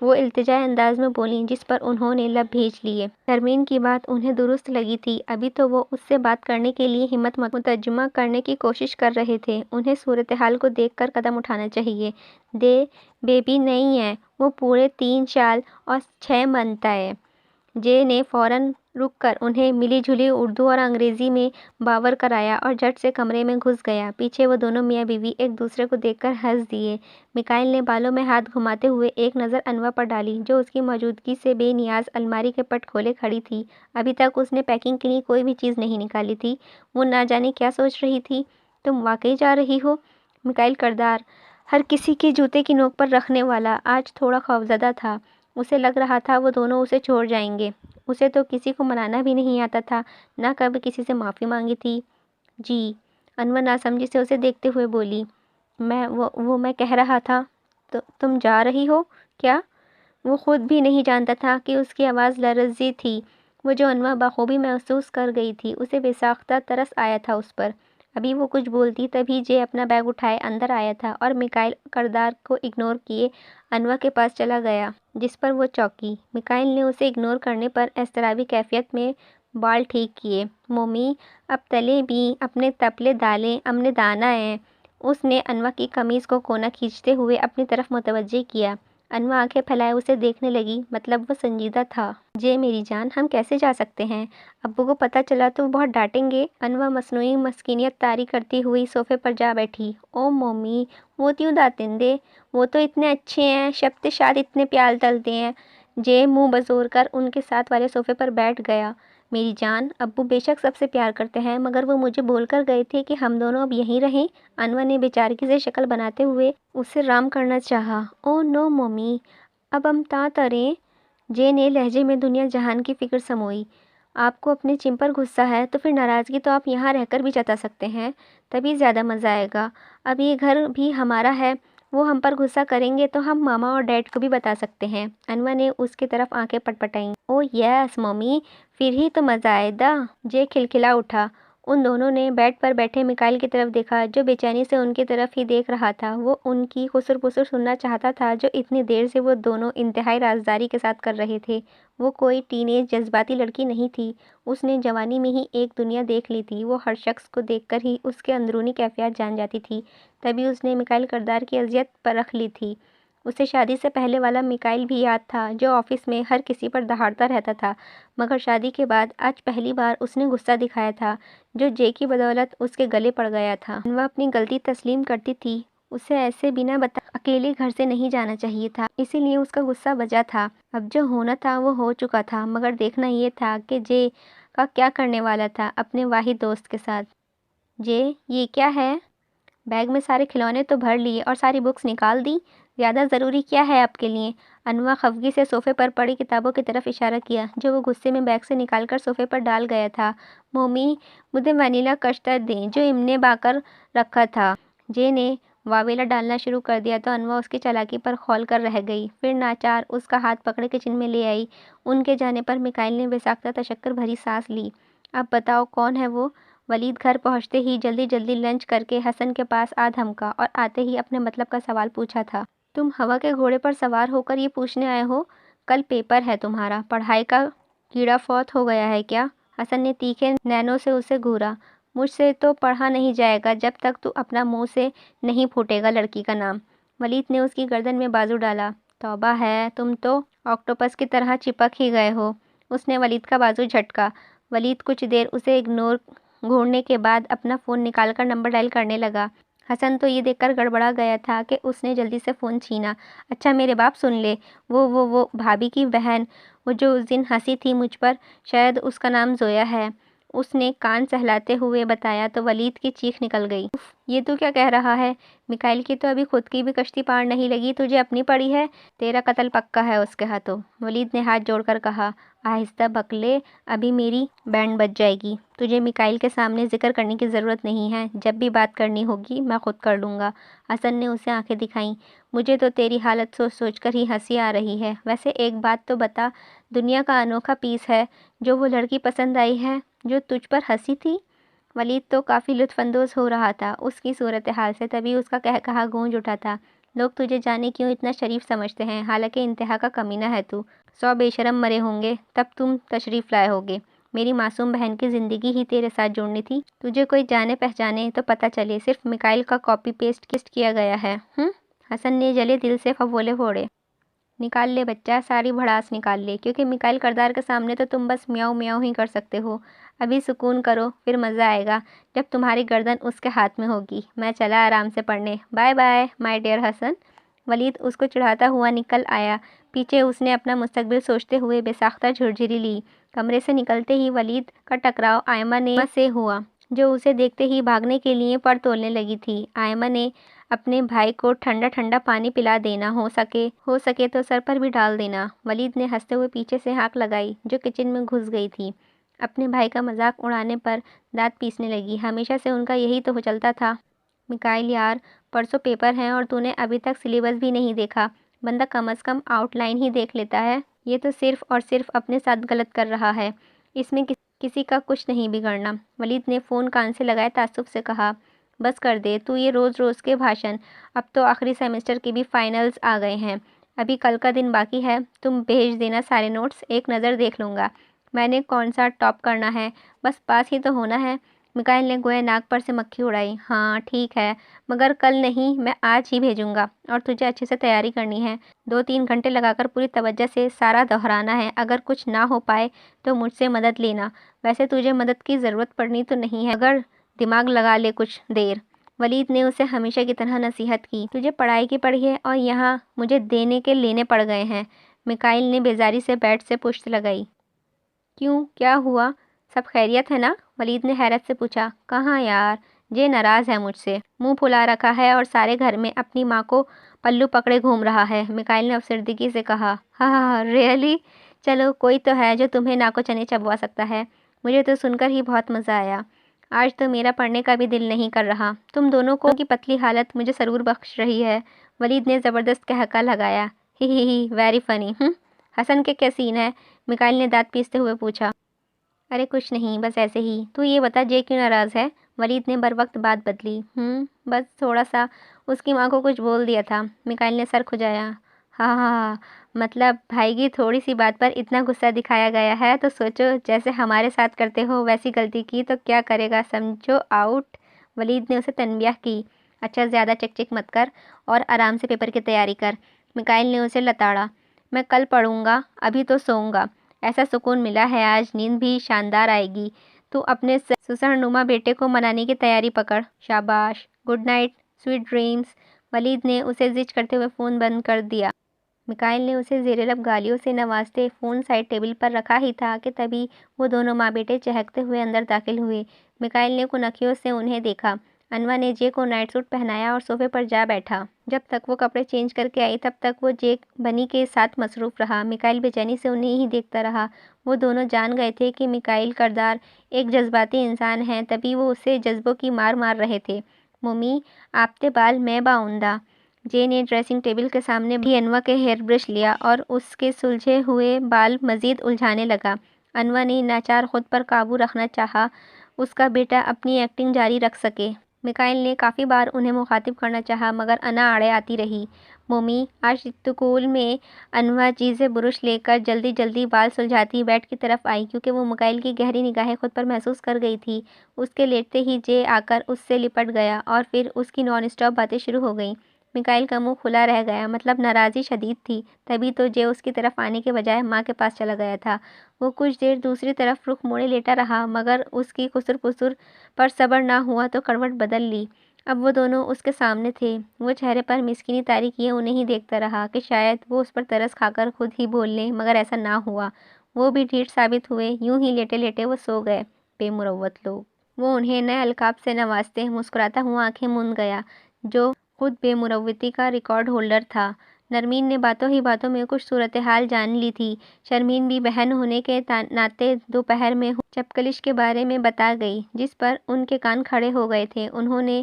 وہ التجائی انداز میں بولیں، جس پر انہوں نے لب بھیج لیے۔ شرمین کی بات انہیں درست لگی تھی۔ ابھی تو وہ اس سے بات کرنے کے لیے ہمت متجمع کرنے کی کوشش کر رہے تھے۔ انہیں صورتحال کو دیکھ کر قدم اٹھانا چاہیے۔ دے بیبی نہیں ہے، وہ پورے 3 سال اور 6 منتھ ہے۔ جے نے فوراً رک کر انہیں ملی جلی اردو اور انگریزی میں باور کرایا اور جھٹ سے کمرے میں گھس گیا۔ پیچھے وہ دونوں میاں بیوی ایک دوسرے کو دیکھ کر ہنس دیے۔ میکائل نے بالوں میں ہاتھ گھماتے ہوئے ایک نظر انوا پر ڈالی، جو اس کی موجودگی سے بے نیاز الماری کے پٹ کھولے کھڑی تھی۔ ابھی تک اس نے پیکنگ کے لیے کوئی بھی چیز نہیں نکالی تھی۔ وہ نہ جانے کیا سوچ رہی تھی۔ تم واقعی جا رہی ہو؟ میکائل کردار ہر کسی کے جوتے کی نوک پر رکھنے والا آج تھوڑا خوفزدہ تھا۔ اسے لگ رہا تھا وہ دونوں اسے چھوڑ جائیں گے۔ اسے تو کسی کو منانا بھی نہیں آتا تھا، نہ کبھی کسی سے معافی مانگی تھی۔ جی، انور ناسمجھی سے اسے دیکھتے ہوئے بولی۔ میں کہہ رہا تھا تم جا رہی ہو کیا؟ وہ خود بھی نہیں جانتا تھا کہ اس کی آواز لرزی تھی۔ وہ جو انوا بخوبی محسوس کر گئی تھی، اسے بے ساختہ ترس آیا تھا اس پر۔ ابھی وہ کچھ بولتی تبھی جے اپنا بیگ اٹھائے اندر آیا تھا اور میکائل کردار کو اگنور کیے انوا کے پاس چلا گیا، جس پر وہ چونکی۔ میکائل نے اسے اگنور کرنے پر اضطرابی کیفیت میں بال ٹھیک کیے۔ مومی، اب تلے بھی اپنے تپلے دالیں، امنے دانا ہے۔ اس نے انوا کی قمیض کو کونا کھینچتے ہوئے اپنی طرف متوجہ کیا۔ انوا آنکھیں پھیلائے اسے دیکھنے لگی، مطلب وہ سنجیدہ تھا۔ جے میری جان، ہم کیسے جا سکتے ہیں؟ ابو کو پتہ چلا تو وہ بہت ڈانٹیں گے۔ انوا مصنوعی مسکینیت طاری کرتی ہوئی صوفے پر جا بیٹھی۔ او مومی، وہ تیوں داتن دے، وہ تو اتنے اچھے ہیں، شب شاد اتنے پیال تلتے ہیں۔ جے منہ بزور کر ان کے ساتھ والے صوفے پر بیٹھ گیا۔ میری جان، ابو بے شک سب سے پیار کرتے ہیں، مگر وہ مجھے بول کر گئے تھے کہ ہم دونوں اب یہیں رہیں۔ انوا نے بیچارگی سے شکل بناتے ہوئے اسے رام کرنا چاہا۔ او نو مومی، اب ہم تا تریں۔ جے نے لہجے میں دنیا جہان کی فکر سموئی۔ آپ کو اپنے چم پر غصہ ہے تو پھر ناراضگی تو آپ یہاں رہ کر بھی جتا سکتے ہیں، تبھی زیادہ مزہ آئے گا۔ اب یہ گھر بھی ہمارا ہے، وہ ہم پر غصہ کریں گے تو ہم ماما اور ڈیڈ کو بھی بتا سکتے ہیں۔ انوا نے اس کی طرف آنکھیں پٹپٹائیں۔ او یس مومی، پھر ہی تو مزہ آئے دا۔ جے کھلکھلا اٹھا۔ ان دونوں نے بیڈ پر بیٹھے میکائل کی طرف دیکھا، جو بے چینی سے ان کی طرف ہی دیکھ رہا تھا۔ وہ ان کی خسر پسر سننا چاہتا تھا جو اتنی دیر سے وہ دونوں انتہائی رازداری کے ساتھ کر رہے تھے۔ وہ کوئی ٹین ایج جذباتی لڑکی نہیں تھی، اس نے جوانی میں ہی ایک دنیا دیکھ لی تھی۔ وہ ہر شخص کو دیکھ کر ہی اس کے اندرونی کیفیات جان جاتی تھی، تبھی اس نے میکائل کردار کی اذیت پرکھ لی تھی۔ اسے شادی سے پہلے والا میکائل بھی یاد تھا، جو آفس میں ہر کسی پر دہاڑتا رہتا تھا، مگر شادی کے بعد آج پہلی بار اس نے غصہ دکھایا تھا، جو جے کی بدولت اس کے گلے پڑ گیا تھا۔ انوا اپنی غلطی تسلیم کرتی تھی، اسے ایسے بنا بتائے اکیلے گھر سے نہیں جانا چاہیے تھا، اسی لیے اس کا غصہ بجا تھا۔ اب جو ہونا تھا وہ ہو چکا تھا، مگر دیکھنا یہ تھا کہ جے کا کیا کرنے والا تھا اپنے واحد دوست کے ساتھ۔ جے، یہ کیا ہے؟ بیگ میں سارے کھلونے تو بھر لیے اور ساری بکس نکال دی، زیادہ ضروری کیا ہے آپ کے لیے؟ انوا خفگی سے صوفے پر پڑی کتابوں کی طرف اشارہ کیا، جو وہ غصے میں بیگ سے نکال کر صوفے پر ڈال گیا تھا۔ مومی، مجھے وینیلا کسٹرڈ دیں جو ام نے با کر رکھا تھا۔ جے نے واویلا ڈالنا شروع کر دیا تو انوا اس کی چالاکی پر کھول کر رہ گئی، پھر ناچار اس کا ہاتھ پکڑے کچن میں لے آئی۔ ان کے جانے پر میکائل نے بے ساختہ تشکر بھری سانس لی۔ اب بتاؤ کون ہے وہ؟ ولید گھر پہنچتے ہی جلدی جلدی لنچ کر کے حسن کے پاس آ دھمکا اور آتے ہی اپنے مطلب کا سوال پوچھا تھا۔ تم ہوا کے گھوڑے پر سوار ہو کر یہ پوچھنے آئے ہو؟ کل پیپر ہے تمہارا، پڑھائی کا کیڑا فوت ہو گیا ہے کیا؟ حسن نے تیکھے نینوں سے اسے گھورا۔ مجھ سے تو پڑھا نہیں جائے گا جب تک تو اپنا منہ سے نہیں پھوٹے گا لڑکی کا نام۔ ولید نے اس کی گردن میں بازو ڈالا۔ توبہ ہے، تم تو آکٹوپس کی طرح چپک ہی گئے ہو۔ اس نے ولید کا بازو جھٹکا۔ ولید کچھ دیر اسے اگنور گھورنے کے بعد اپنا فون نکال کر نمبر ڈائل کرنے لگا۔ حسن تو یہ دیکھ کر گڑبڑا گیا تھا کہ اس نے جلدی سے فون چھینا۔ اچھا میرے باپ سن لے، وہ بھابھی کی بہن، وہ جو اس دن ہنسی تھی مجھ پر، شاید اس کا نام زویا ہے۔ اس نے کان سہلاتے ہوئے بتایا تو ولید کی چیخ نکل گئی۔ اف، یہ تو کیا کہہ رہا ہے؟ میکائل کی تو ابھی خود کی بھی کشتی پار نہیں لگی، تجھے اپنی پڑی ہے؟ تیرا قتل پکا ہے اس کے ہاتھوں، ولید نے ہاتھ جوڑ کر کہا۔ آہستہ بکلے، ابھی میری بینڈ بج جائے گی۔ تجھے میکائل کے سامنے ذکر کرنے کی ضرورت نہیں ہے، جب بھی بات کرنی ہوگی میں خود کر لوں گا۔ حسن نے اسے آنکھیں دکھائیں۔ مجھے تو تیری حالت سوچ سوچ کر ہی ہنسی آ رہی ہے۔ ویسے ایک بات تو بتا، دنیا کا انوکھا پیس ہے جو وہ لڑکی پسند آئی ہے جو تجھ پر ہنسی تھی؟ ولید تو کافی لطف اندوز ہو رہا تھا اس کی صورتحال سے، تبھی اس کا قہقہا گونج اٹھا تھا۔ لوگ تجھے جانے کیوں اتنا شریف سمجھتے ہیں، حالانکہ انتہا کا کمینہ ہے تو۔ 100 بے شرم مرے ہوں گے تب تم تشریف لائے ہوگے۔ میری معصوم بہن کی زندگی ہی تیرے ساتھ جوڑنی تھی، تجھے کوئی جانے پہچانے تو پتہ چلے صرف میکائل کا کاپی پیسٹ کیا گیا ہے۔ حسن نے جلے دل سے فولے پھوڑے۔ نکال لے بچہ، ساری بھڑاس نکال لے، کیونکہ میکائل کردار کے سامنے تو تم بس میاؤں میاؤں ہی کر سکتے ہو۔ ابھی سکون کرو، پھر مزہ آئے گا جب تمہاری گردن اس کے ہاتھ میں ہوگی۔ میں چلا آرام سے پڑھنے، بائے بائے مائی ڈیئر حسن۔ ولید اس کو چڑھاتا ہوا نکل آیا۔ پیچھے اس نے اپنا مستقبل سوچتے ہوئے بے ساختہ جھرجھری لی۔ کمرے سے نکلتے ہی ولید کا ٹکراؤ آئمہ سے ہوا، جو اسے دیکھتے ہی بھاگنے کے لیے پر تولنے لگی تھی۔ آئمہ نے اپنے بھائی کو ٹھنڈا ٹھنڈا پانی پلا دینا، ہو سکے تو سر پر بھی ڈال دینا۔ ولید نے ہنستے ہوئے پیچھے سے ہانک لگائی، جو کچن میں گھس گئی تھی۔ اپنے بھائی کا مذاق اڑانے پر دانت پیسنے لگی۔ ہمیشہ سے ان کا یہی تو چلتا تھا۔ میکائل یار، پرسوں پیپر ہیں اور تو نے ابھی تک سلیبس بھی نہیں دیکھا۔ بندہ کم از کم آؤٹ لائن ہی دیکھ لیتا ہے۔ یہ تو صرف اور صرف اپنے ساتھ غلط کر رہا ہے، اس میں کسی کا کچھ نہیں بگڑنا۔ ولید نے فون کان سے لگائے تعصب سے کہا، بس کر دے تو یہ روز روز کے بھاشن، اب تو آخری سیمسٹر کے بھی فائنلز آ گئے ہیں، ابھی کل کا دن باقی ہے۔ تم بھیج دینا سارے نوٹس، ایک نظر دیکھ لوں گا۔ میں نے کون سا ٹاپ کرنا ہے، بس پاس ہی تو ہونا ہے۔ میکائل نے گویا ناک پر سے مکھی اڑائی۔ ہاں ٹھیک ہے، مگر کل نہیں، میں آج ہی بھیجوں گا، اور تجھے اچھے سے تیاری کرنی ہے۔ 2-3 گھنٹے لگا کر پوری توجہ سے سارا دہرانا ہے۔ اگر کچھ نہ ہو پائے تو مجھ سے مدد لینا، ویسے تجھے مدد کی ضرورت پڑنی تو نہیں ہے، اگر دماغ لگا لے کچھ دیر۔ ولید نے اسے ہمیشہ کی طرح نصیحت کی۔ تجھے پڑھائی کی پڑی ہے اور یہاں مجھے دینے کے لینے پڑ گئے ہیں۔ میکائل نے بیزاری سے بیٹ سے پشت لگائی۔ کیوں، کیا ہوا؟ سب خیریت ہے نا؟ ولید نے حیرت سے پوچھا۔ کہاں یار، جے ناراض ہے مجھ سے، منہ پھلا رکھا ہے اور سارے گھر میں اپنی ماں کو پلو پکڑے گھوم رہا ہے۔ میکائل نے افسردگی سے کہا۔ ہاں ریئلی؟ چلو کوئی تو ہے جو تمہیں ناکو چنے چبوا سکتا ہے۔ مجھے تو سن کر ہی بہت مزہ آیا۔ آج تو میرا پڑھنے کا بھی دل نہیں کر رہا۔ تم دونوں کی پتلی حالت مجھے سرور بخش رہی ہے۔ ولید نے زبردست قہقہ لگایا۔ He very funny. حسن کے کیا سین ہے؟ میکائل نے دانت پیستے ہوئے پوچھا۔ ارے کچھ نہیں، بس ایسے ہی۔ تو یہ بتا جے کیوں ناراض ہے؟ ولید نے بروقت بات بدلی۔ بس تھوڑا سا اس کی ماں کو کچھ بول دیا تھا۔ میکائل نے سر کھجایا۔ ہاں، مطلب بھائی کی تھوڑی سی بات پر اتنا غصہ دکھایا گیا ہے، تو سوچو جیسے ہمارے ساتھ کرتے ہو ویسی غلطی کی تو کیا کرے گا، سمجھو آؤٹ۔ ولید نے اسے تنبیہ کی۔ اچھا زیادہ چک مت کر اور آرام سے پیپر کی تیاری کر۔ میکائل نے اسے لتاڑا۔ میں کل پڑھوں گا، ابھی تو سوؤں گا۔ ایسا سکون ملا ہے آج، نیند بھی شاندار آئے گی۔ تو اپنے سسرنما بیٹے کو منانے کی تیاری پکڑ۔ شاباش، گڈ نائٹ، سویٹ ڈریمز۔ ولید نے اسے زج کرتے ہوئے فون بند کر دیا۔ میکائل نے اسے زیر لب گالیوں سے نوازتے فون سائڈ ٹیبل پر رکھا ہی تھا کہ تبھی وہ دونوں ماں بیٹے چہکتے ہوئے اندر داخل ہوئے۔ میکائل نے کنکھیوں سے انہیں دیکھا۔ انوا نے جے کو نائٹ سوٹ پہنایا اور صوفے پر جا بیٹھا۔ جب تک وہ کپڑے چینج کر کے آئی تب تک وہ جے بنی کے ساتھ مصروف رہا۔ میکائل بے چینی سے انہیں ہی دیکھتا رہا۔ وہ دونوں جان گئے تھے کہ میکائل کردار ایک جذباتی انسان ہے، تبھی وہ اسے جذبوں کی مار رہے تھے۔ ممی، آپتے بال میں باؤندہ۔ جے نے ڈریسنگ ٹیبل کے سامنے بھی انوا کے ہیئر برش لیا اور اس کے سلجھے ہوئے بال مزید الجھانے لگا۔ انوا نے ناچار خود پر قابو رکھنا چاہا، اس کا بیٹا اپنی ایکٹنگ جاری رکھ سکے۔ میکائل نے کافی بار انہیں مخاطب کرنا چاہا مگر انا آڑے آتی رہی۔ ممی، آج اسکول میں انوا جی سے برش لے کر جلدی جلدی بال سلجھاتی بیٹ کی طرف آئی، کیونکہ وہ میکائل کی گہری نگاہیں خود پر محسوس کر گئی تھی۔ اس کے لیٹتے ہی جے آ کر اس سے لپٹ گیا اور پھر اس کی نان اسٹاپ باتیں شروع ہو گئیں۔ میکائل کا منہ کھلا رہ گیا، مطلب ناراضی شدید تھی، تبھی تو جے اس کی طرف آنے کے بجائے ماں کے پاس چلا گیا تھا۔ وہ کچھ دیر دوسری طرف رخ موڑے لیٹا رہا مگر اس کی قصر پسر پر صبر نہ ہوا تو کروٹ بدل لی۔ اب وہ دونوں اس کے سامنے تھے۔ وہ چہرے پر مسکینی طاری کیے انہیں ہی دیکھتا رہا کہ شاید وہ اس پر ترس کھا کر خود ہی بول لیں، مگر ایسا نہ ہوا۔ وہ بھی ڈھیٹ ثابت ہوئے، یوں ہی لیٹے لیٹے وہ سو گئے۔ بے مروت لوگ۔ وہ انہیں نئے القاب سے نوازتے مسکراتا ہوا آنکھیں موند گیا، جو خود بے مروتی کا ریکارڈ ہولڈر تھا۔ نرمین نے باتوں ہی باتوں میں کچھ صورتحال جان لی تھی۔ شرمین بھی بہن ہونے کے ناطے دوپہر میں چپکلش کے بارے میں بتا گئی، جس پر ان کے کان کھڑے ہو گئے تھے۔ انہوں نے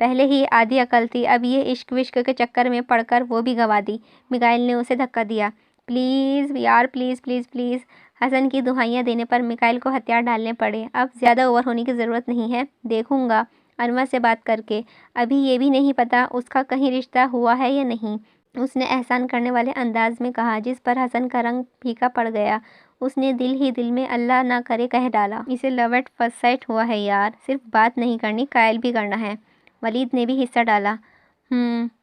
پہلے ہی آدھی عقل تھی، اب یہ عشق وشق کے چکر میں پڑ کر وہ بھی گنوا دی۔ میکائل نے اسے دھکا دیا۔ پلیز یار، پلیز پلیز پلیز۔ حسن کی دہائیاں دینے پر میکائل کو ہتھیار ڈالنے پڑے۔ اب زیادہ اوور ہونے کی ضرورت نہیں ہے، دیکھوں گا انور سے بات کر کے، ابھی یہ بھی نہیں پتا اس کا کہیں رشتہ ہوا ہے یا نہیں، اس نے احسان کرنے والے انداز میں کہا، جس پر حسن کا رنگ پھیکا پڑ گیا۔ اس نے دل ہی دل میں اللہ نہ کرے کہہ ڈالا، اسے لو ایٹ فرسٹ سائٹ ہوا ہے یار، صرف بات نہیں کرنی، قائل بھی کرنا ہے۔ ولید نے بھی حصہ ڈالا۔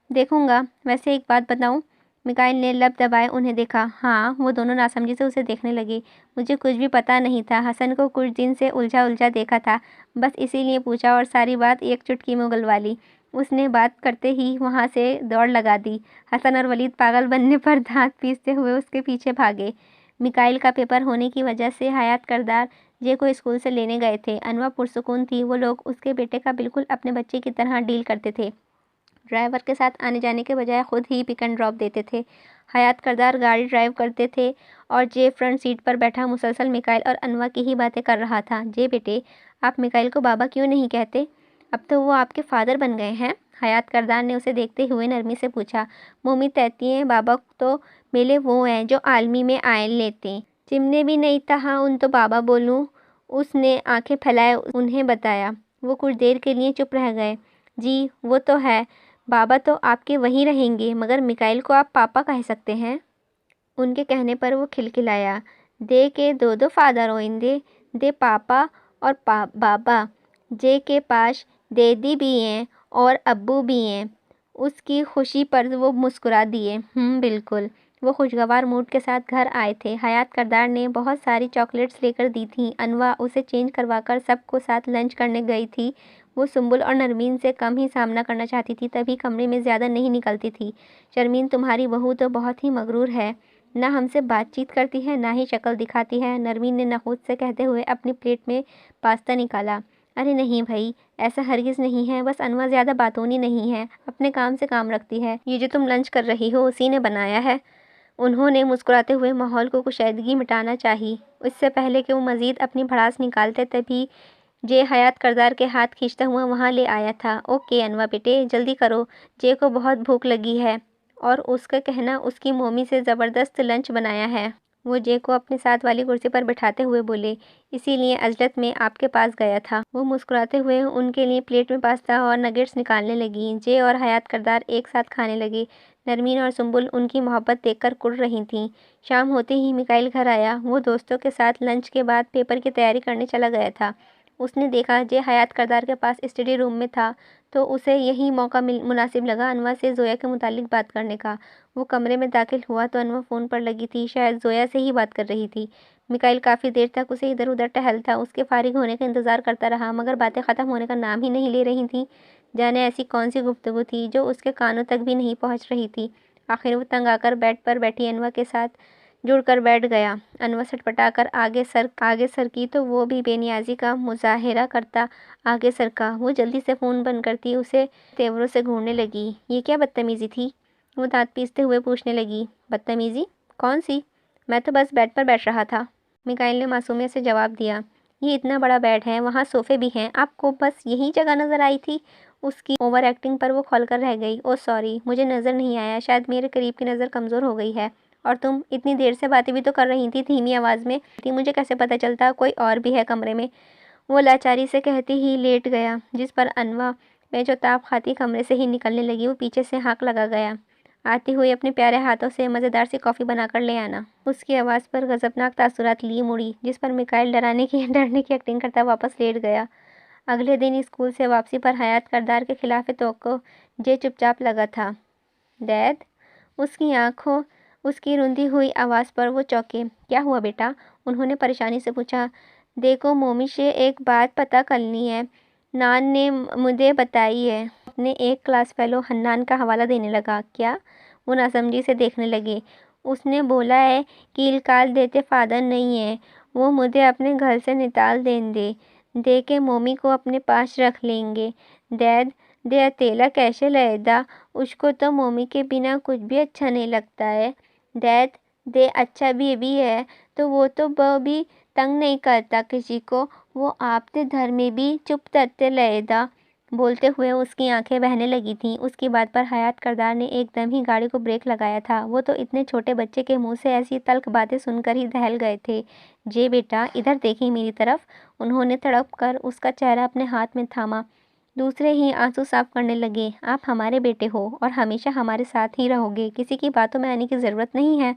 دیکھوں گا، ویسے ایک بات بتاؤں؟ میکائل نے لب دبائے انہیں دیکھا۔ ہاں، وہ دونوں ناسمجھی سے اسے دیکھنے لگے۔ مجھے کچھ بھی پتا نہیں تھا، حسن کو کچھ دن سے الجھا دیکھا تھا، بس اسی لیے پوچھا اور ساری بات ایک چٹکی میں اگلوا لی۔ اس نے بات کرتے ہی وہاں سے دوڑ لگا دی۔ حسن اور ولید پاگل بننے پر دانت پیستے ہوئے اس کے پیچھے بھاگے۔ میکائل کا پیپر ہونے کی وجہ سے حیات کردار جے کو اسکول سے لینے گئے تھے۔ انوا پرسکون تھی، وہ لوگ اس کے بیٹے کا بالکل اپنے بچے کی طرح ڈیل کرتے تھے۔ ڈرائیور کے ساتھ آنے جانے کے بجائے خود ہی پک اینڈ ڈراپ دیتے تھے۔ حیات کردار گاڑی ڈرائیو کرتے تھے اور جے فرنٹ سیٹ پر بیٹھا مسلسل میکائل اور انوا کی ہی باتیں کر رہا تھا۔ جے بیٹے، آپ میکائل کو بابا کیوں نہیں کہتے؟ اب تو وہ آپ کے فادر بن گئے ہیں؟ حیات کردار نے اسے دیکھتے ہوئے نرمی سے پوچھا۔ ممی کہتی ہیں بابا تو میلے وہ ہیں جو عالمی میں آئل لیتے، چمنے بھی نہیں تہا ان تو بابا بولوں۔ اس نے آنکھیں پھیلائے انہیں بتایا۔ وہ کچھ دیر کے لیے چپ رہ گئے۔ جی وہ تو ہے، بابا تو آپ کے وہیں رہیں گے، مگر میکائل کو آپ پاپا کہہ سکتے ہیں؟ ان کے کہنے پر وہ کھلکھلایا۔ دے کے دو فادر ہوئندے، دے پاپا اور بابا۔ جے کے پاس دیدی بھی ہیں اور ابو بھی ہیں۔ اس کی خوشی پر وہ مسکرا دیے۔ بالکل۔ وہ خوشگوار موڈ کے ساتھ گھر آئے تھے۔ حیات کردار نے بہت ساری چاکلیٹس لے کر دی تھیں۔ انوا اسے چینج کروا کر سب کو ساتھ لنچ کرنے گئی تھی۔ وہ سنبل اور نرمین سے کم ہی سامنا کرنا چاہتی تھی، تبھی کمرے میں زیادہ نہیں نکلتی تھی۔ شرمین تمہاری بہو تو بہت ہی مغرور ہے، نہ ہم سے بات چیت کرتی ہے نہ ہی شکل دکھاتی ہے، نرمین نے نخوت سے کہتے ہوئے اپنی پلیٹ میں پاستا نکالا۔ ارے نہیں بھائی، ایسا ہرگز نہیں ہے، بس انوا زیادہ باتونی نہیں ہے، اپنے کام سے کام رکھتی ہے، یہ جو تم لنچ کر رہی ہو اسی نے بنایا ہے۔ انہوں نے مسکراتے ہوئے ماحول کو کشیدگی مٹانا چاہی۔ اس سے پہلے کہ وہ مزید اپنی بھڑاس نکالتے تبھی جے حیات کردار کے ہاتھ کھینچتا ہوا وہاں لے آیا تھا۔ اوکے انوا بیٹے، جلدی کرو، جے کو بہت بھوک لگی ہے اور اس کا کہنا اس کی مومی سے زبردست لنچ بنایا ہے۔ وہ جے کو اپنے ساتھ والی کرسی پر بٹھاتے ہوئے بولے، اسی لیے عجلت میں آپ کے پاس گیا تھا۔ وہ مسکراتے ہوئے ان کے لیے پلیٹ میں پاستا اور نگیٹس نکالنے لگی۔ جے اور حیات کردار ایک ساتھ کھانے لگے۔ نرمین اور سنبل ان کی محبت دیکھ کر کڑ رہی تھیں۔ شام ہوتے ہی میکائل گھر آیا۔ وہ دوستوں کے ساتھ لنچ کے بعد پیپر کی تیاری کرنے چلا گیا تھا۔ اس نے دیکھا جے حیات کردار کے پاس اسٹڈی روم میں تھا تو اسے یہی موقع مناسب لگا انوا سے زویا کے متعلق بات کرنے کا۔ وہ کمرے میں داخل ہوا تو انوا فون پر لگی تھی، شاید زویا سے ہی بات کر رہی تھی۔ میکائل کافی دیر تک اسے ادھر ادھر ٹہلتا، اس کے فارغ ہونے کا انتظار کرتا رہا، مگر باتیں ختم ہونے کا نام ہی نہیں لے رہی تھیں۔ جانے ایسی کون سی گفتگو تھی جو اس کے کانوں تک بھی نہیں پہنچ رہی تھی۔ آخر وہ تنگ آ کر بیڈ پر بیٹھی انوا کے ساتھ جڑ کر بیٹھ گیا۔ انوا سٹپٹا کر آگے سرکی تو وہ بھی بے نیازی کا مظاہرہ کرتا آگے سرکا۔ وہ جلدی سے فون بند کرتی اسے تیوروں سے گھورنے لگی۔ یہ کیا بدتمیزی تھی؟ وہ دانت پیستے ہوئے پوچھنے لگی۔ بدتمیزی؟ کون سی؟ میں تو بس بیڈ پر بیٹھ رہا تھا، میکائل نے معصومیت سے جواب دیا۔ یہ اتنا بڑا بیڈ ہے، وہاں صوفے بھی ہیں، آپ کو بس یہی جگہ نظر آئی تھی؟ اس کی اوور ایکٹنگ پر وہ کھول کر رہ گئی۔ او سوری، مجھے نظر نہیں آیا، شاید میرے قریب کی نظر کمزور ہو گئی ہے۔ اور تم اتنی دیر سے باتیں بھی تو کر رہی تھی دھیمی آواز میں، مجھے کیسے پتا چلتا کوئی اور بھی ہے کمرے میں؟ وہ لاچاری سے کہتے ہی لیٹ گیا، جس پر انوا پیچ و تاب کھاتی کمرے سے ہی نکلنے لگی۔ وہ پیچھے سے ہانک لگا گیا، آتی ہوئی اپنے پیارے ہاتھوں سے مزیدار سی کافی بنا کر لے آنا۔ اس کی آواز پر غضبناک تاثرات لیے مڑی، جس پر میکائل ڈرنے کی ایکٹنگ کرتا واپس لیٹ گیا۔ اگلے دن اسکول سے واپسی پر حیات کردار کے خلاف توقع جے چپ چاپ لگا تھا۔ ڈیڈ؟ اس کی روندی ہوئی آواز پر وہ چونکے۔ کیا ہوا بیٹا؟ انہوں نے پریشانی سے پوچھا۔ دیکھو مومی سے ایک بات پتہ کرنی ہے، نان نے مجھے بتائی ہے۔ اپنے ایک کلاس فیلو حنان کا حوالہ دینے لگا۔ کیا؟ وہ ناسمجھی سے دیکھنے لگے۔ اس نے بولا ہے کہ الکال دیتے فادر نہیں ہیں، وہ مجھے اپنے گھر سے نکال دیں گے، دے کے مومی کو اپنے پاس رکھ لیں گے۔ ڈیڈ، دے اکیلا کیسے رہے گا؟ اس کو تو مومی کے بنا کچھ بھی اچھا نہیں لگتا ہے۔ ڈیڈ، دے اچھا بھی ہے تو وہ بھی تنگ نہیں کرتا کسی کو، وہ آپ کے گھر میں بھی چپ کرتے رہے گا۔ بولتے ہوئے اس کی آنکھیں بہنے لگی تھیں۔ اس کی بات پر حیات کردار نے ایک دم ہی گاڑی کو بریک لگایا تھا۔ وہ تو اتنے چھوٹے بچے کے منہ سے ایسی تلخ باتیں سن کر ہی دہل گئے تھے۔ جے بیٹا ادھر دیکھیں میری طرف۔ انہوں نے تڑپ کر اس کا چہرہ اپنے ہاتھ میں تھاما، دوسرے ہی آنسو صاف کرنے لگے۔ آپ ہمارے بیٹے ہو اور ہمیشہ ہمارے ساتھ ہی رہو گے، کسی کی باتوں میں آنے کی ضرورت نہیں ہے۔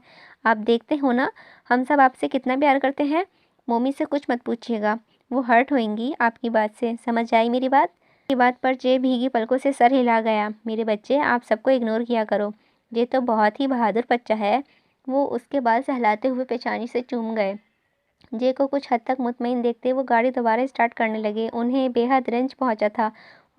آپ دیکھتے ہو نا ہم سب آپ سے کتنا پیار کرتے ہیں۔ مومی سے کچھ مت پوچھیے گا، وہ ہرٹ ہوئیں گی آپ کی بات سے، سمجھ آئی میری بات؟ کی بات پر جے بھیگی پلکوں سے سر ہلا گیا۔ میرے بچے آپ سب کو اگنور کیا کرو، جے تو بہت ہی بہادر بچہ ہے۔ وہ اس کے بال سہلاتے ہوئے پیشانی سے چوم گئے۔ جے کو کچھ حد تک مطمئن دیکھتے وہ گاڑی دوبارہ اسٹارٹ کرنے لگے۔ انہیں بے حد رنج پہنچا تھا۔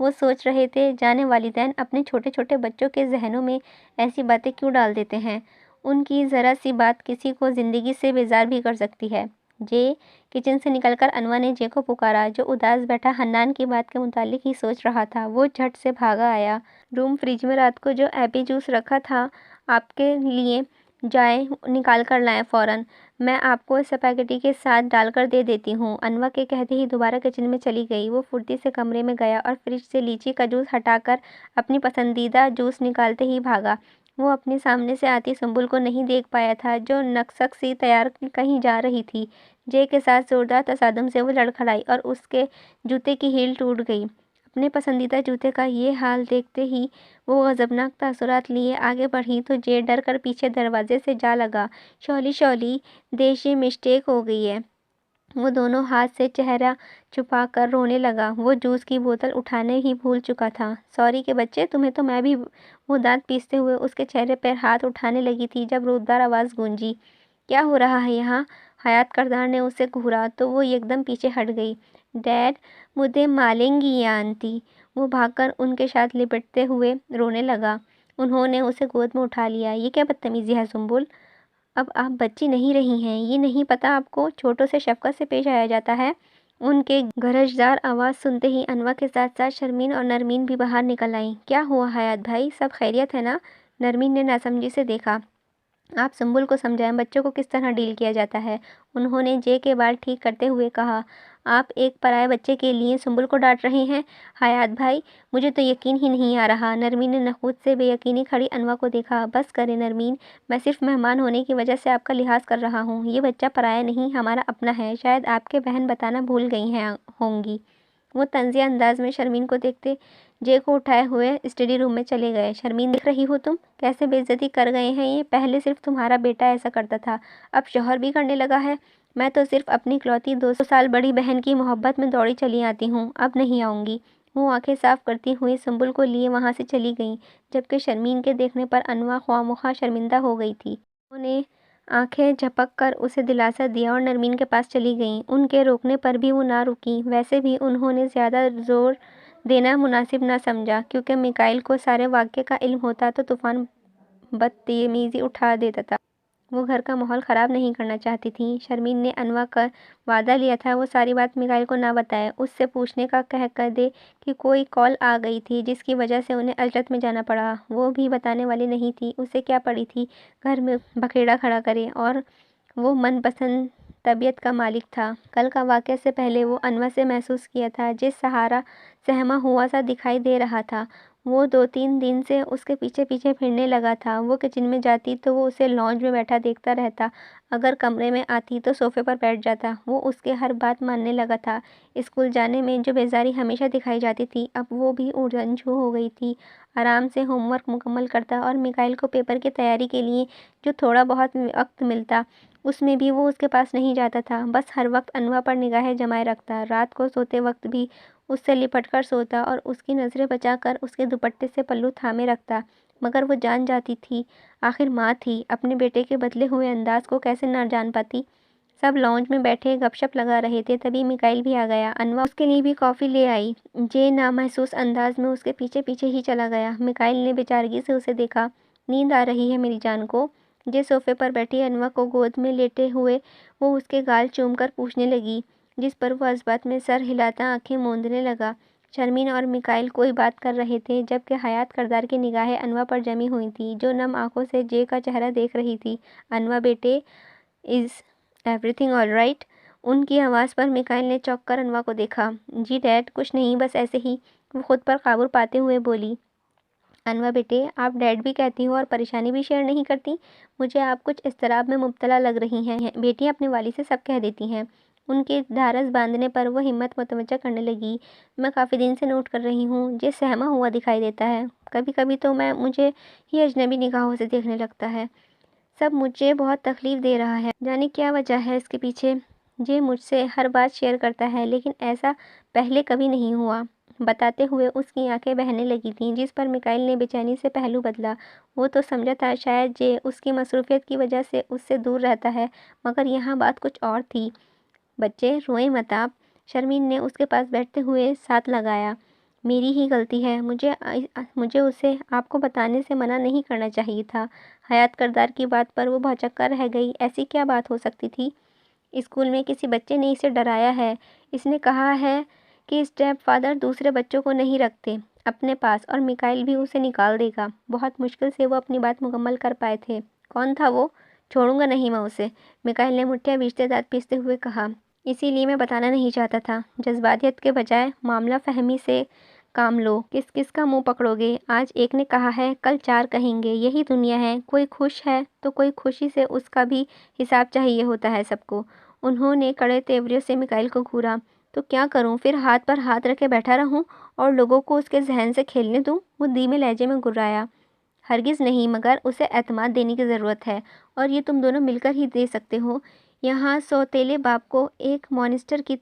وہ سوچ رہے تھے جانے والدین اپنے چھوٹے چھوٹے بچوں کے ذہنوں میں ایسی باتیں کیوں ڈال دیتے ہیں۔ ان کی ذرا سی بات کسی کو زندگی سے بیزار بھی کر سکتی ہے۔ جے کچن سے نکل کر انوا نے جے کو پکارا، جو اداس بیٹھا حنان کی بات کے متعلق ہی سوچ رہا تھا۔ وہ جھٹ سے بھاگا آیا۔ روم فریج میں رات کو جو ایپی جوس رکھا تھا آپ کے لیے جائے نکال کر لائیں فوراً۔ میں آپ کو اسپاگیٹی کے ساتھ ڈال کر دے دیتی ہوں۔ انوا کے کہتے ہی دوبارہ کچن میں چلی گئی۔ وہ پھرتی سے کمرے میں گیا اور فریج سے لیچی کا جوس ہٹا کر اپنی پسندیدہ جوس نکالتے ہی بھاگا۔ وہ اپنے سامنے سے آتی سنبل کو نہیں دیکھ پایا تھا، جو نکسک سی تیار کہیں جا رہی تھی۔ جے کے ساتھ زوردار تصادم سے وہ لڑکھڑائی اور اس کے جوتے کی ہیل ٹوٹ گئی۔ اپنے پسندیدہ جوتے کا یہ حال دیکھتے ہی وہ غضبناک تاثرات لیے آگے بڑھی تو جے ڈر کر پیچھے دروازے سے جا لگا۔ شولی شولی دیش یہ مسٹیک ہو گئی ہے۔ وہ دونوں ہاتھ سے چہرہ چھپا کر رونے لگا۔ وہ جوس کی بوتل اٹھانے ہی بھول چکا تھا۔ سوری کے بچے، تمہیں تو میں بھی۔ وہ دانت پیستے ہوئے اس کے چہرے پر ہاتھ اٹھانے لگی تھی جب رودار آواز گونجی، کیا ہو رہا ہے یہاں؟ حیات کردار نے اسے گھورا تو وہ یکدم پیچھے ہٹ گئی۔ ڈیڈ مجھے مالیں گی یہ آنٹی۔ وہ بھاگ کر ان کے ساتھ لپٹتے ہوئے رونے لگا۔ انہوں نے اسے گود میں اٹھا لیا۔ یہ کیا بدتمیزی ہے سنبل؟ اب آپ بچی نہیں رہی ہیں، یہ نہیں پتا آپ کو چھوٹوں سے شفقت سے پیش آیا جاتا ہے؟ ان کے گرجدار آواز سنتے ہی انوا کے ساتھ ساتھ شرمین اور نرمین بھی باہر نکل آئیں۔ کیا ہوا حیات بھائی، سب خیریت ہے نا؟ نرمین نے ناسمجھی سے دیکھا۔ آپ سنبل کو سمجھائیں بچوں کو کس طرح ڈیل کیا جاتا ہے، انہوں نے جے کے بال ٹھیک کرتے ہوئے کہا۔ آپ ایک پرائے بچے کے لیے سنبل کو ڈانٹ رہے ہیں حیات بھائی، مجھے تو یقین ہی نہیں آ رہا۔ نرمین نے نخوت سے بے یقینی کھڑی انوا کو دیکھا۔ بس کریں نرمین، میں صرف مہمان ہونے کی وجہ سے آپ کا لحاظ کر رہا ہوں۔ یہ بچہ پرایا نہیں، ہمارا اپنا ہے، شاید آپ کے بہن بتانا بھول گئی ہوں گی۔ وہ طنزیہ انداز میں شرمین کو دیکھتے جے کو اٹھائے ہوئے اسٹڈی روم میں چلے گئے۔ شرمین دیکھ رہی ہو تم کیسے بے عزتی کر گئے ہیں یہ؟ پہلے صرف تمہارا بیٹا ایسا کرتا تھا، اب شوہر بھی کرنے لگا ہے۔ میں تو صرف اپنی اکلوتی 2 سال بڑی بہن کی محبت میں دوڑی چلی آتی ہوں، اب نہیں آؤں گی۔ وہ آنکھیں صاف کرتی ہوئی سنبل کو لیے وہاں سے چلی گئیں، جبکہ شرمین کے دیکھنے پر انوا خواہ مخواہ شرمندہ ہو گئی تھی۔ انہوں نے آنکھیں جھپک کر اسے دلاسا دیا اور نرمین کے پاس چلی گئیں۔ ان کے روکنے پر بھی وہ نہ رکی۔ ویسے بھی انہوں نے زیادہ زور دینا مناسب نہ سمجھا، کیونکہ میکائل کو سارے واقعے کا علم ہوتا تو طوفان بدتمیزی اٹھا دیتا تھا۔ وہ گھر کا ماحول خراب نہیں کرنا چاہتی تھیں۔ شرمین نے انوا کا وعدہ لیا تھا وہ ساری بات میکائل کو نہ بتائے۔ اس سے پوچھنے کا کہہ کر دے کہ کوئی کال آ گئی تھی جس کی وجہ سے انہیں اجلت میں جانا پڑا۔ وہ بھی بتانے والی نہیں تھی، اسے کیا پڑی تھی گھر میں بکھیڑا کھڑا کرے، اور وہ من پسند طبیعت کا مالک تھا۔ کل کا واقعہ سے پہلے وہ انوا سے محسوس کیا تھا جس سہارا سہما ہوا سا دکھائی دے رہا تھا، وہ 2-3 دن سے اس کے پیچھے پیچھے پھرنے لگا تھا۔ وہ کچن میں جاتی تو وہ اسے لانج میں بیٹھا دیکھتا رہتا، اگر کمرے میں آتی تو صوفے پر بیٹھ جاتا۔ وہ اس کے ہر بات ماننے لگا تھا۔ اسکول جانے میں جو بیزاری ہمیشہ دکھائی جاتی تھی اب وہ بھی رنجو ہو گئی تھی۔ آرام سے ہوم ورک مکمل کرتا اور میکائل کو پیپر کی تیاری کے لیے جو تھوڑا بہت وقت ملتا اس میں بھی وہ اس کے پاس نہیں جاتا تھا، بس ہر وقت انوا پر نگاہیں جمائے رکھتا۔ رات کو سوتے وقت بھی اس سے لپٹ کر سوتا اور اس کی نظریں بچا کر اس کے دوپٹے سے پلو تھامے رکھتا، مگر وہ جان جاتی تھی، آخر ماں تھی، اپنے بیٹے کے بدلے ہوئے انداز کو کیسے نہ جان پاتی۔ سب لاؤنج میں بیٹھے گپ شپ لگا رہے تھے، تبھی میکائل بھی آ گیا۔ انوا اس کے لیے بھی کافی لے آئی۔ جے نامحسوس انداز میں اس کے پیچھے پیچھے ہی چلا گیا۔ میکائل نے بیچارگی سے اسے دیکھا۔ نیند آ رہی ہے میری جان کو؟ جے صوفے پر بیٹھی انوا کو گود میں لیٹے ہوئے وہ اس کے گال چوم کر پوچھنے لگی، جس پر وہ اثبات میں سر ہلاتا آنکھیں موندنے لگا۔ شرمین اور میکائل کوئی بات کر رہے تھے، جبکہ حیات کردار کی نگاہیں انوا پر جمی ہوئی تھیں، جو نم آنکھوں سے جے کا چہرہ دیکھ رہی تھی۔ انوا بیٹے، is everything all right? ان کی آواز پر میکائل نے چونک کر انوا کو دیکھا۔ جی ڈیڈ، کچھ نہیں، بس ایسے ہی۔ وہ خود پر قابو پاتے ہوئے بولی، انوا بیٹے، آپ ڈیڈ بھی کہتی ہو اور پریشانی بھی شیئر نہیں کرتی۔ مجھے آپ کچھ اضطراب میں مبتلا لگ رہی ہیں۔ بیٹیاں اپنے والد سے سب کہہ دیتی ہیں۔ ان کے ڈھارس باندھنے پر وہ ہمت متوجہ کرنے لگی۔ میں کافی دن سے نوٹ کر رہی ہوں، جے سہما ہوا دکھائی دیتا ہے۔ کبھی کبھی تو مجھے ہی اجنبی نگاہوں سے دیکھنے لگتا ہے۔ سب مجھے بہت تکلیف دے رہا ہے، جانے کیا وجہ ہے اس کے پیچھے۔ جے مجھ سے ہر بات شیئر کرتا ہے، لیکن ایسا پہلے کبھی نہیں ہوا۔ بتاتے ہوئے اس کی آنکھیں بہنے لگی تھیں، جس پر میکائل نے بے چینی سے پہلو بدلا۔ وہ تو سمجھا تھا شاید جے اس کی مصروفیت کی وجہ سے اس سے دور رہتا ہے، مگر یہاں بات کچھ اور تھی۔ بچے روئیں مت آپ، شرمین نے اس کے پاس بیٹھتے ہوئے ساتھ لگایا۔ میری ہی غلطی ہے، مجھے اسے آپ کو بتانے سے منع نہیں کرنا چاہیے تھا۔ حیات کردار کی بات پر وہ بھچک کر رہ گئی۔ ایسی کیا بات ہو سکتی تھی؟ اسکول میں کسی بچے نے اسے ڈرایا ہے۔ اس نے کہا ہے کہ اسٹیپ فادر دوسرے بچوں کو نہیں رکھتے اپنے پاس، اور میکائل بھی اسے نکال دے گا۔ بہت مشکل سے وہ اپنی بات مکمل کر پائے تھے۔ کون تھا وہ؟ چھوڑوں گا نہیں میں اسے، میکائل نے مٹھیاں بیچتے دانت پیستے ہوئے کہا۔ اسی لیے میں بتانا نہیں چاہتا تھا۔ جذباتیت کے بجائے معاملہ فہمی سے کام لو۔ کس کا منہ پکڑو گے؟ آج ایک نے کہا ہے، کل چار کہیں گے۔ یہی دنیا ہے۔ کوئی خوش ہے تو کوئی خوشی سے، اس کا بھی حساب چاہیے ہوتا ہے سب کو۔ انہوں نے کڑے تیوریوں سے میکائل کو گھورا۔ تو کیا کروں پھر؟ ہاتھ پر ہاتھ رکھے بیٹھا رہوں اور لوگوں کو اس کے ذہن سے کھیلنے دوں؟ وہ دھیمے لہجے میں گرایا۔ ہرگز نہیں، مگر اسے اعتماد دینے کی ضرورت ہے، اور یہ تم دونوں مل کر ہی دے سکتے ہو۔ یہاں سوتیلے باپ کو ایک مانسٹر کی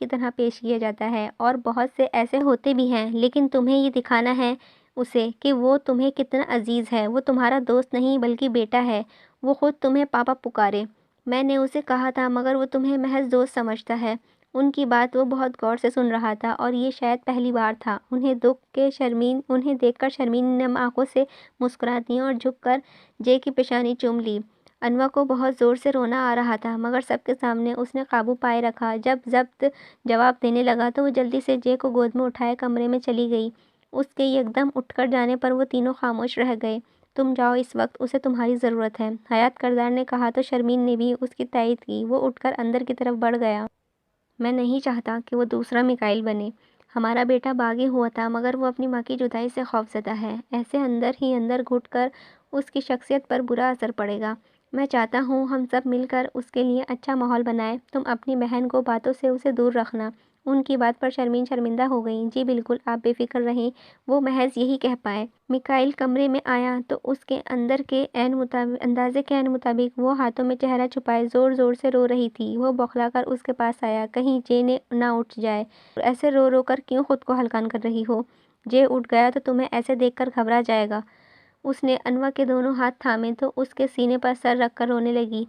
طرح پیش کیا جاتا ہے، اور بہت سے ایسے ہوتے بھی ہیں، لیکن تمہیں یہ دکھانا ہے اسے کہ وہ تمہیں کتنا عزیز ہے۔ وہ تمہارا دوست نہیں بلکہ بیٹا ہے۔ وہ خود تمہیں پاپا پکارے۔ میں نے اسے کہا تھا، مگر وہ تمہیں محض دوست سمجھتا ہے۔ ان کی بات وہ بہت غور سے سن رہا تھا، اور یہ شاید پہلی بار تھا۔ انہیں دیکھ کر شرمین نے نم آنکھوں سے مسکرا دیا اور جھک کر جے کی پیشانی چوم لی۔ انوا کو بہت زور سے رونا آ رہا تھا، مگر سب کے سامنے اس نے قابو پائے رکھا۔ جب ضبط جواب دینے لگا تو وہ جلدی سے جے کو گود میں اٹھائے کمرے میں چلی گئی۔ اس کے یکدم اٹھ کر جانے پر وہ تینوں خاموش رہ گئے۔ تم جاؤ، اس وقت اسے تمہاری ضرورت ہے، حیات کردار نے کہا تو شرمین نے بھی اس کی تائید کی۔ وہ اٹھ کر اندر کی طرف بڑھ گیا۔ میں نہیں چاہتا کہ وہ دوسرا میکائل بنے۔ ہمارا بیٹا باغی ہوا تھا، مگر وہ اپنی ماں کی جدائی سے خوفزدہ ہے۔ ایسے اندر ہی اندر گھٹ کر اس کی شخصیت پر برا اثر پڑے گا۔ میں چاہتا ہوں ہم سب مل کر اس کے لیے اچھا ماحول بنائیں۔ تم اپنی بہن کو باتوں سے اسے دور رکھنا۔ ان کی بات پر شرمین شرمندہ ہو گئی۔ جی بالکل، آپ بے فکر رہیں، وہ محض یہی کہہ پائے۔ میکائل کمرے میں آیا تو اس کے اندازے کے عین مطابق وہ ہاتھوں میں چہرہ چھپائے زور زور سے رو رہی تھی۔ وہ بوکھلا کر اس کے پاس آیا، کہیں جے نہ اٹھ جائے۔ ایسے رو رو کر کیوں خود کو ہلکان کر رہی ہو؟ جے اٹھ گیا تو تمہیں ایسے دیکھ کر گھبرا جائے گا۔ اس نے انوا کے دونوں ہاتھ تھامے تو اس کے سینے پر سر رکھ کر رونے لگی۔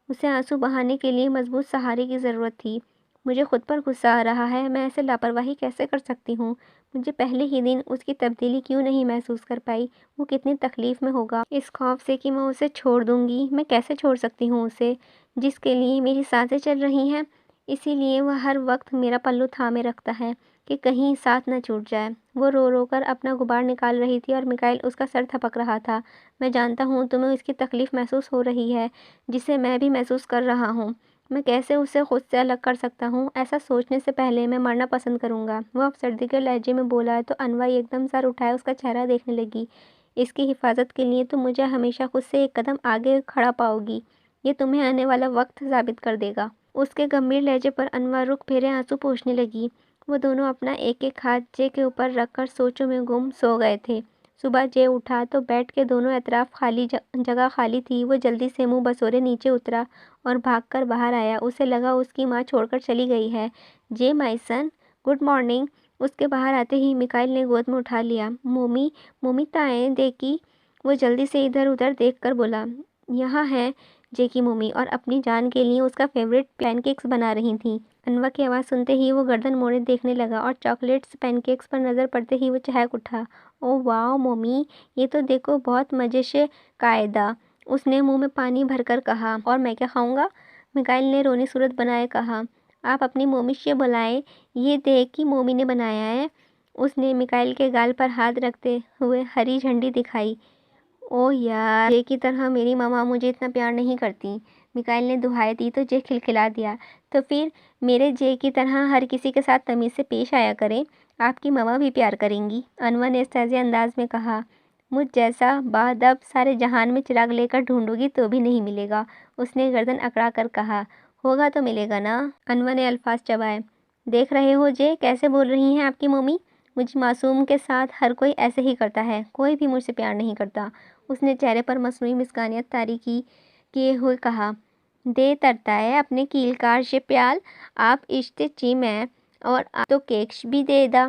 اسے آنسو بہانے کے لیے مضبوط سہارے کی ضرورت تھی۔ مجھے خود پر غصہ آ رہا ہے، میں ایسے لاپرواہی کیسے کر سکتی ہوں؟ مجھے پہلے ہی دن اس کی تبدیلی کیوں نہیں محسوس کر پائی؟ وہ کتنی تکلیف میں ہوگا، اس خوف سے کہ میں اسے چھوڑ دوں گی۔ میں کیسے چھوڑ سکتی ہوں اسے، جس کے لیے میری سانسیں چل رہی ہیں؟ اسی لیے وہ ہر وقت میرا پلو تھامے رکھتا ہے کہ کہیں ساتھ نہ چھوٹ جائے۔ وہ رو رو کر اپنا غبار نکال رہی تھی اور میکائل اس کا سر تھپک رہا تھا۔ میں جانتا ہوں تمہیں اس کی تکلیف محسوس ہو رہی ہے، جسے میں بھی محسوس کر رہا ہوں۔ میں کیسے اسے خود سے الگ کر سکتا ہوں؟ ایسا سوچنے سے پہلے میں مرنا پسند کروں گا۔ وہ افسردگی کے لہجے میں بولا تو انوا ایک دم سر اٹھائے اس کا چہرہ دیکھنے لگی۔ اس کی حفاظت کے لیے تم مجھے ہمیشہ خود سے ایک قدم آگے کھڑا پاؤ گی، یہ تمہیں آنے والا وقت ثابت کر دے گا۔ اس کے گمبھیر لہجے پر انوا رخ پھیرے آنسو پوچھنے لگی۔ وہ دونوں اپنا ایک ایک ہاتھ جے کے اوپر رکھ کر سوچوں میں گم سو گئے تھے۔ صبح جے اٹھا تو بیڈ کے دونوں اطراف جگہ خالی تھی۔ وہ جلدی سے منہ بسورے نیچے اترا اور بھاگ کر باہر آیا۔ اسے لگا اس کی ماں چھوڑ کر چلی گئی ہے۔ جے مائی سن، گڈ مارننگ۔ اس کے باہر آتے ہی میکائل نے گود میں اٹھا لیا۔ مومی تائیں دیکھی۔ وہ جلدی سے ادھر ادھر دیکھ کر بولا، یہاں ہے جے کی مومی، اور اپنی جان کے لیے اس کا فیورٹ پین کیکس بنا رہی تھیں۔ انوا کی آواز سنتے ہی وہ گردن موڑے دیکھنے لگا، اور چاکلیٹس پین کیکس پر نظر پڑتے ہی وہ چہک اٹھا۔ او واو مومی، یہ تو دیکھو، بہت مزے سے قاعدہ۔ اس نے منہ میں پانی بھر کر کہا۔ اور میں کیا کھاؤں گا؟ میکائل نے رونی صورت بنائے کہا۔ آپ اپنی مومی سے بلائیں، یہ دیکھ کہ مومی نے بنایا ہے۔ اس نے میکائل کے گال پر ہاتھ رکھتے ہوئے ہری جھنڈی دکھائی۔ او یار، جے کی طرح میری ماما مجھے اتنا پیار نہیں کرتی۔ میکائل نے دہائی دی تو جے کھلکھلا دیا۔ تو پھر میرے جے کی طرح ہر کسی کے ساتھ تمیز سے پیش آیا کریں۔ آپ کی ماما بھی پیار کریں گی، انور نے استہزائی انداز میں کہا۔ مجھ جیسا باادب سارے جہان میں چراغ لے کر ڈھونڈوں گی تو بھی نہیں ملے گا، اس نے گردن اکڑا کر کہا۔ ہوگا تو ملے گا نا، انور نے الفاظ چبائے۔ دیکھ رہے ہو جے کیسے بول رہی ہیں آپ کی ممی، مجھ معصوم کے ساتھ ہر کوئی ایسے ہی کرتا ہے، کوئی بھی مجھ سے پیار نہیں کرتا، اس نے چہرے پر مصنوعی مسکانیت طاری کیے ہوئے کہا۔ دے ترتا ہے اپنے کیلکار سے پیال، آپ عشتے چی میں اور آپ تو کیکش بھی دے دا،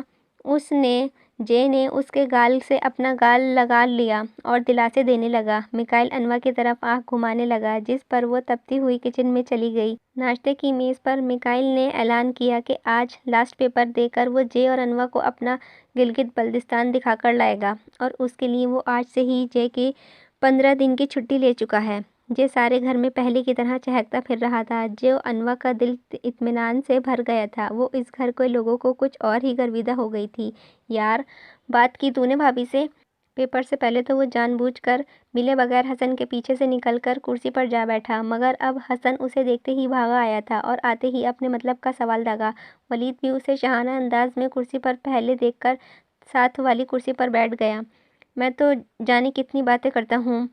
جے نے اس کے گال سے اپنا گال لگا لیا اور دلاسے دینے لگا۔ میکائل انور کی طرف آنکھ گھمانے لگا جس پر وہ تپتی ہوئی کچن میں چلی گئی۔ ناشتے کی میز پر میکائل نے اعلان کیا کہ آج لاسٹ پیپر دے کر وہ جے اور انور کو اپنا گلگت بلتستان دکھا کر لائے گا، اور اس کے لیے وہ آج سے ہی جے کی 15 دن کی چھٹی لے چکا ہے۔ جے سارے گھر میں پہلے کی طرح چہکتا پھر رہا تھا۔ جو انور کا دل اطمینان سے بھر گیا تھا، وہ اس گھر کے لوگوں کو کچھ اور ہی گرویدہ ہو گئی تھی۔ یار، بات کی تو نے بھابھی سے؟ پیپر سے پہلے تو وہ جان بوجھ کر ملے بغیر حسن کے پیچھے سے نکل کر کرسی پر جا بیٹھا، مگر اب حسن اسے دیکھتے ہی بھاگا آیا تھا اور آتے ہی اپنے مطلب کا سوال داغا۔ ولید بھی اسے شاہانہ انداز میں کرسی پر پہلے دیکھ کر ساتھ والی کرسی پر بیٹھ گیا۔ میں تو جانے کتنی باتیں کرتا ہوں،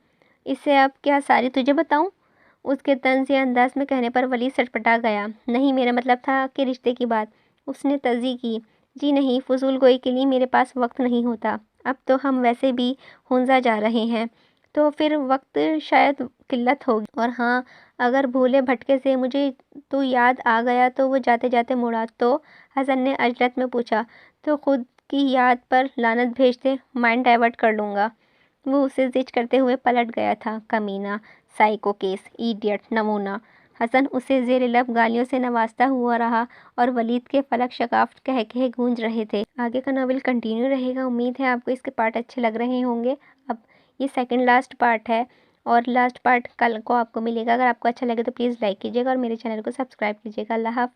اس سے اب کیا ساری تجھے بتاؤں؟ اس کے طنزیہ انداز میں کہنے پر ولید سٹپٹا گیا۔ نہیں، میرا مطلب تھا کہ رشتے کی بات، اس نے تصدیق کی۔ جی نہیں، فضول گوئی کے لیے میرے پاس وقت نہیں ہوتا، اب تو ہم ویسے بھی ہنزا جا رہے ہیں تو پھر وقت شاید قلت ہوگی، اور ہاں، اگر بھولے بھٹکے سے مجھے تو یاد آ گیا تو وہ جاتے جاتے مڑا تو حسن نے عجلت میں پوچھا، تو خود کی یاد پر لعنت بھیج دے، مائنڈ ڈائیورٹ کر لوں گا۔ وہ اسے زج کرتے ہوئے پلٹ گیا تھا۔ کمینہ، سائیکو کیس، ایڈیٹ، نمونہ۔ حسن اسے زیر لب گالیوں سے نوازتا ہوا رہا اور ولید کے فلک شگاف قہقہے گونج رہے تھے۔ آگے کا ناول کنٹینیو رہے گا، امید ہے آپ کو اس کے پارٹ اچھے لگ رہے ہوں گے۔ اب یہ سیکنڈ لاسٹ پارٹ ہے اور لاسٹ پارٹ کل کو آپ کو ملے گا۔ اگر آپ کو اچھا لگے تو پلیز لائک کیجیے گا اور میرے چینل کو سبسکرائب کیجیے گا۔ اللہ حافظ۔